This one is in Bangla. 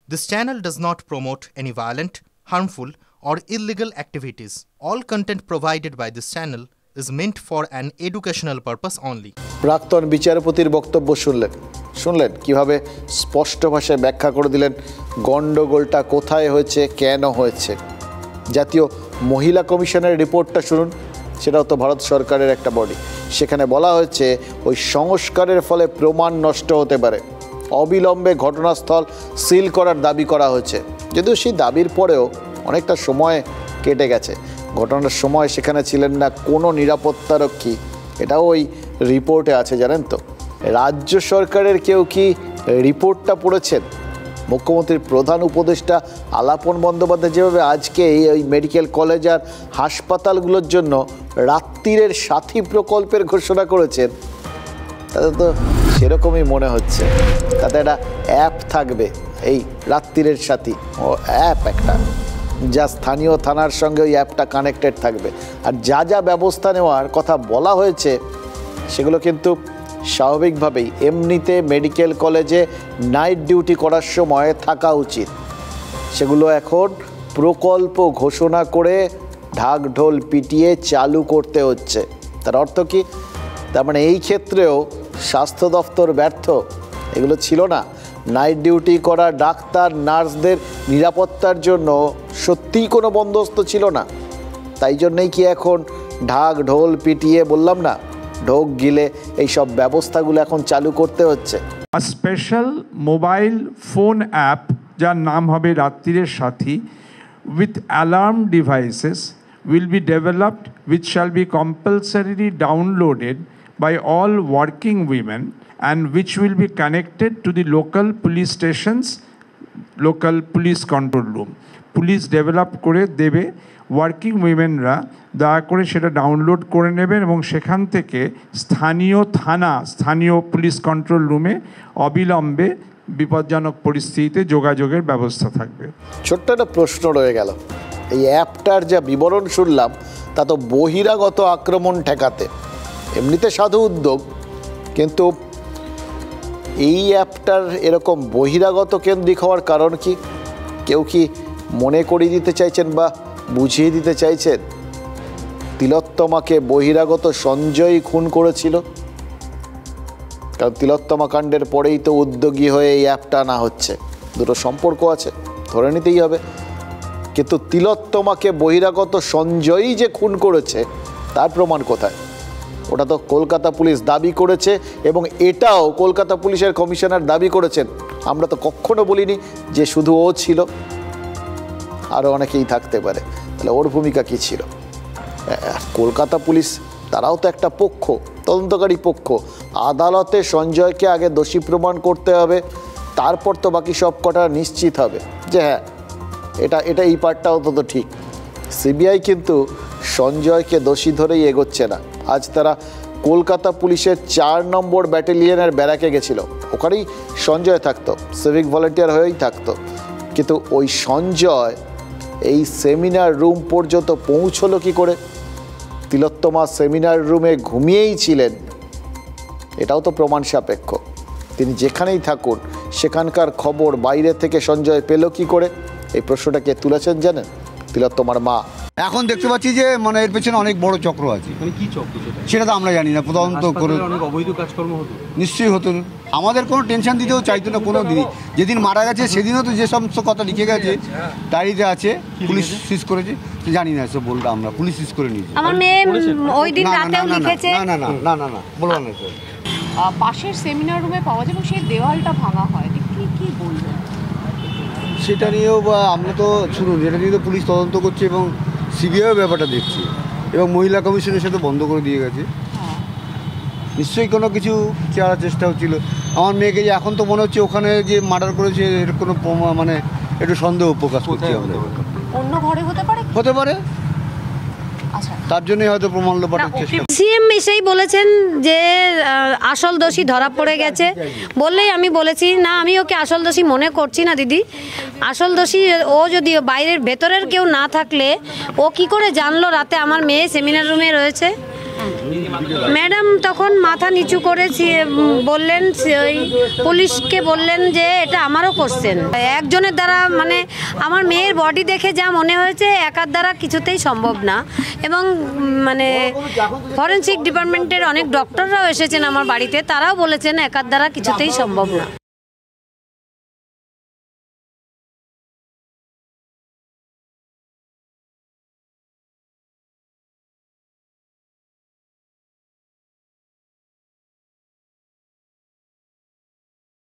This channel does not promote any violent, harmful, or illegal activities. All content provided by this channel is meant for an educational purpose only. প্রাক্তন বিচারপতির বক্তব্য শুনলেন কিভাবে স্পষ্ট ভাষায় ব্যাখ্যা করে দিলেন গন্ডগোলটা কোথায় হয়েছে, কেন হয়েছে। জাতীয় মহিলা কমিশনের রিপোর্টটা শুনুন, সেটাও তো ভারত সরকারের একটা বডি। সেখানে বলা হয়েছে ওই সংস্কারের ফলে প্রমাণ নষ্ট হতে পারে, অবিলম্বে ঘটনাস্থল সিল করার দাবি করা হয়েছে। যদিও সেই দাবির পরেও অনেকটা সময় কেটে গেছে, ঘটনার সময় সেখানে ছিলেন না কোনো নিরাপত্তারক্ষী, এটাও ওই রিপোর্টে আছে। জানেন তো, রাজ্য সরকারের কেউ কি রিপোর্টটা পড়েছেন? মুখ্যমন্ত্রীর প্রধান উপদেষ্টা আলাপন বন্দ্যোপাধ্যায় যেভাবে আজকে এই মেডিকেল কলেজ আর হাসপাতালগুলোর জন্য রাত্রিরের সাথী প্রকল্পের ঘোষণা করেছেন, তাতে তো সেরকমই মনে হচ্ছে। তাতে একটা অ্যাপ থাকবে, এই রাত্রিরের সাথী ও অ্যাপ একটা, যা স্থানীয় থানার সঙ্গে ওই অ্যাপটা কানেক্টেড থাকবে। আর যা যা ব্যবস্থা নেওয়ার কথা বলা হয়েছে সেগুলো কিন্তু স্বাভাবিকভাবেই এমনিতে মেডিকেল কলেজে নাইট ডিউটি করার সময় থাকা উচিত। সেগুলো এখন প্রকল্প ঘোষণা করে ঢাকঢোল পিটিয়ে চালু করতে হচ্ছে। তার অর্থ কি? তার মানে এই ক্ষেত্রেও স্বাস্থ্য দপ্তর ব্যর্থ, এগুলো ছিল না। নাইট ডিউটি করা ডাক্তার নার্সদের নিরাপত্তার জন্য সত্যিই কোনো বন্দোবস্ত ছিল না। তাই জন্যই কি এখন ঢাক ঢোল পিটিয়ে, বললাম না, ঢোক গিলে এই সব ব্যবস্থাগুলো এখন চালু করতে হচ্ছে। স্পেশাল মোবাইল ফোন অ্যাপ যার নাম হবে রাত্রিরের সাথী with alarm devices will be developed which shall be compulsorily downloaded by all working women and which will be connected to the local police stations, local police control room. Police develop করে দেবে, ওয়ার্কিং উইমেনরা দয়া করে সেটা ডাউনলোড করে নেবেন এবং সেখান থেকে স্থানীয় থানা, স্থানীয় পুলিশ কন্ট্রোল রুমে অবিলম্বে বিপজ্জনক পরিস্থিতিতে যোগাযোগের ব্যবস্থা থাকবে। ছোট্ট একটা প্রশ্ন রয়ে গেল, এই অ্যাপটার যা বিবরণ শুনলাম তা তো বহিরাগত আক্রমণ ঠেকাতে, এমনিতে সাধু উদ্যোগ, কিন্তু এই অ্যাপটার এরকম বহিরাগত কেন্দ্রিক হওয়ার কারণ কি? কেউ কি মনে করিয়ে দিতে চাইছেন বা বুঝিয়ে দিতে চাইছেন তিলোত্তমাকে বহিরাগত সঞ্জয় খুন করেছিল? কারণ তিলোত্তমা কাণ্ডের পরেই তো উদ্যোগী হয়ে এই অ্যাপটা আনা হচ্ছে, দুটো সম্পর্ক আছে, ধরে নিতেই হবে। কিন্তু তিলোত্তমাকে বহিরাগত সঞ্জয়ই যে খুন করেছে তার প্রমাণ কোথায়? ওটা তো কলকাতা পুলিশ দাবি করেছে এবং এটাও কলকাতা পুলিশের কমিশনার দাবি করেছেন। আমরা তো কখনো বলিনি যে শুধু ও ছিল, আরও অনেকেই থাকতে পারে। তাহলে ওর ভূমিকা কী ছিল? কলকাতা পুলিশ তারাও তো একটা পক্ষ, তদন্তকারী পক্ষ। আদালতে সঞ্জয়কে আগে দোষী প্রমাণ করতে হবে, তারপর তো বাকি সব কটা নিশ্চিত হবে যে হ্যাঁ এটা এই পার্টটাও তো ঠিক। সিবিআই কিন্তু সঞ্জয়কে দোষী ধরেই এগোচ্ছে না। আজ তারা কলকাতা পুলিশের 4 নম্বর ব্যাটালিয়নের ব্যারাকে গেছিল, ওখানেই সঞ্জয় থাকতো, সিভিক ভলেন্টিয়ার হয়েই থাকতো। কিন্তু ওই সঞ্জয় এই সেমিনার রুম পর্যন্ত পৌঁছলো কি করে? তিলোত্তমা সেমিনার রুমে ঘুমিয়েই ছিলেন, এটাও তো প্রমাণ সাপেক্ষ। তিনি যেখানেই থাকুন সেখানকার খবর বাইরে থেকে সঞ্জয় পেল কি করে? এই প্রশ্নটাকে তুলেছেন জানেন? তিলোত্তমার মা। এখন দেখতে পাচ্ছি যে মানে এর পেছনে অনেক বড় চক্র আছে। মানে কি চক্র সেটা তো আমরা জানি না, তদন্ত করে অনেক অবৈধ কাজকর্ম হতো, নিশ্চয়ই হতো। আমাদের কোনো টেনশন দিতেও চাইতো না কোনো দিনই। যেদিন মারা গেছে সেদিনও তো যে সমস্ত কথা লিখে গেছে ডায়েরিতে আছে, পুলিশ সিজ করেছে, জানি না সব বলতে, আমরা পুলিশ সিজ করে নিয়েছি। আমার মেয়ে ওই দিন রাতেও লিখেছে। না না না না না না বলবো না স্যার। পাশের সেমিনার রুমে পাওয়া যায় এবং সেই দেওয়ালটা ভাঙা হয়, কি বলবেন সেটা নিয়েও? বা আমরা তো শুনুন, এটা নিয়ে তো পুলিশ তদন্ত করছে এবং সিবিআইও ব্যাপারটা দেখছে এবং মহিলা কমিশনের সাথে বন্ধ করে দিয়ে গেছে। নিশ্চয়ই কোনো কিছু চাওয়ার চেষ্টা হচ্ছিল। আমার মেয়েকে যে এখন তো মনে হচ্ছে ওখানে যে মার্ডার করেছে এর কোনো মানে একটু সন্দেহ প্রকাশ করছি আমরা। অন্য ঘরে হতে পারে, হতে পারে, তার জন্যই হয়তো প্রমাণ লোপাটের চেষ্টা। সিএম এসেই বলেছেন যে আসল দোষী ধরা পড়ে গেছে বললেই আমি বলেছি না, আমি ওকে আসল দোষী মনে করছি না দিদি। আসল দোষী ও যদি বাইরের ভেতরের কেউ না থাকলে ও কি করে জানলো রাতে আমার মেয়ে সেমিনার রুমে রয়েছে? ম্যাডাম তখন মাথা নিচু করে বললেন, ওই পুলিশকে বললেন যে এটা আমারও কোশ্চেন, একজনের দ্বারা মানে আমার মেয়ের বডি দেখে যা মনে হয়েছে একার দ্বারা কিছুতেই সম্ভব না। এবং মানে ফরেনসিক ডিপার্টমেন্টের অনেক ডক্টররাও এসেছেন আমার বাড়িতে, তারাও বলেছেন একার দ্বারা কিছুতেই সম্ভব না।